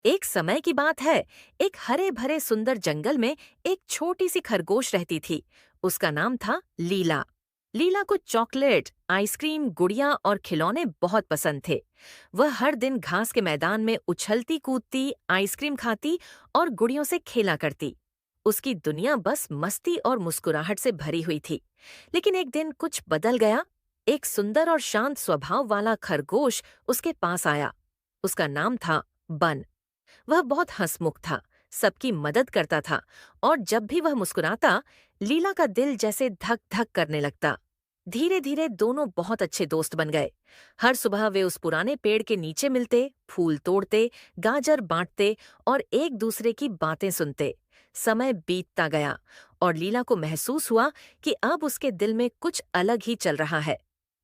एक समय की बात है। एक हरे भरे सुंदर जंगल में एक छोटी सी खरगोश रहती थी। उसका नाम था लीला। लीला को चॉकलेट, आइसक्रीम, गुड़िया और खिलौने बहुत पसंद थे। वह हर दिन घास के मैदान में उछलती कूदती, आइसक्रीम खाती और गुड़ियों से खेला करती। उसकी दुनिया बस मस्ती और मुस्कुराहट से भरी हुई थी। लेकिन एक दिन कुछ बदल गया। एक सुंदर और शांत स्वभाव वाला खरगोश उसके पास आया। उसका नाम था बन। वह बहुत हंसमुख था, सबकी मदद करता था और जब भी वह मुस्कुराता, लीला का दिल जैसे धक धक करने लगता। धीरे धीरे दोनों बहुत अच्छे दोस्त बन गए। हर सुबह वे उस पुराने पेड़ के नीचे मिलते, फूल तोड़ते, गाजर बांटते और एक दूसरे की बातें सुनते। समय बीतता गया और लीला को महसूस हुआ कि अब उसके दिल में कुछ अलग ही चल रहा है।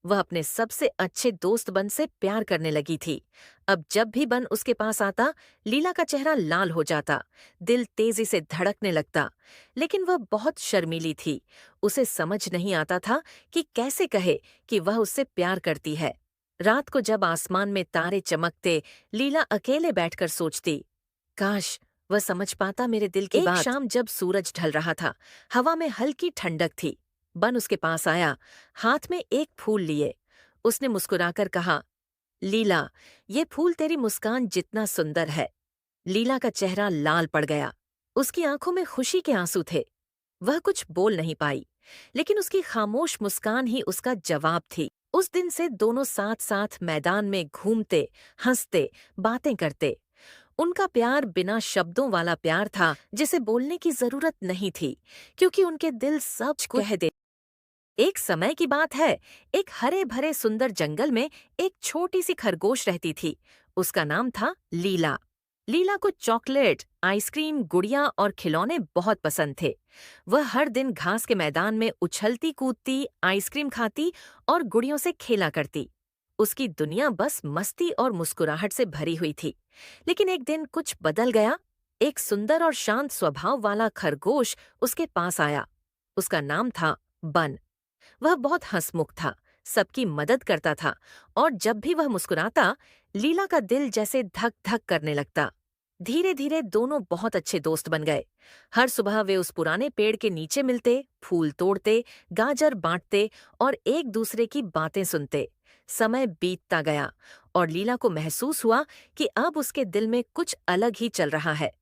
वह अपने सबसे अच्छे दोस्त बन से प्यार करने लगी थी। अब जब भी बन उसके पास आता, लीला का चेहरा लाल हो जाता, दिल तेजी से धड़कने लगता। लेकिन वह बहुत शर्मीली थी। उसे समझ नहीं आता था कि कैसे कहे कि वह उससे प्यार करती है। रात को जब आसमान में तारे चमकते, लीला अकेले बैठकर सोचती, काश वह समझ पाता मेरे दिल की बात। एक शाम जब सूरज ढल रहा था, हवा में हल्की ठंडक थी। बन उसके पास आया, हाथ में एक फूल लिए। उसने मुस्कुराकर कहा, लीला, ये फूल तेरी मुस्कान जितना सुंदर है। लीला का चेहरा लाल पड़ गया। उसकी आंखों में खुशी के आंसू थे। वह कुछ बोल नहीं पाई, लेकिन उसकी खामोश मुस्कान ही उसका जवाब थी। उस दिन से दोनों साथ साथ मैदान में घूमते, हंसते, बातें करते। उनका प्यार बिना शब्दों वाला प्यार था, जिसे बोलने की जरूरत नहीं थी, क्योंकि उनके दिल सब कुछ कह दे। एक समय की बात है। एक हरे भरे सुंदर जंगल में एक छोटी सी खरगोश रहती थी। उसका नाम था लीला। लीला को चॉकलेट, आइसक्रीम, गुड़िया और खिलौने बहुत पसंद थे। वह हर दिन घास के मैदान में उछलती कूदती, आइसक्रीम खाती और गुड़ियों से खेला करती। उसकी दुनिया बस मस्ती और मुस्कुराहट से भरी हुई थी। लेकिन एक दिन कुछ बदल गया। एक सुंदर और शांत स्वभाव वाला खरगोश उसके पास आया। उसका नाम था बन। वह बहुत हंसमुख था, सबकी मदद करता था और जब भी वह मुस्कुराता, लीला का दिल जैसे धक धक करने लगता। धीरे धीरे दोनों बहुत अच्छे दोस्त बन गए। हर सुबह वे उस पुराने पेड़ के नीचे मिलते, फूल तोड़ते, गाजर बांटते और एक दूसरे की बातें सुनते। समय बीतता गया और लीला को महसूस हुआ कि अब उसके दिल में कुछ अलग ही चल रहा है।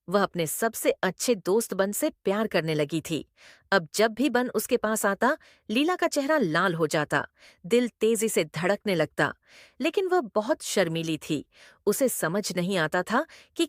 वह अपने सबसे अच्छे दोस्त बन से प्यार करने लगी थी। अब जब भी बन उसके पास आता, लीला का चेहरा लाल हो जाता, दिल तेजी से धड़कने लगता। लेकिन वह बहुत शर्मीली थी। उसे समझ नहीं आता था कि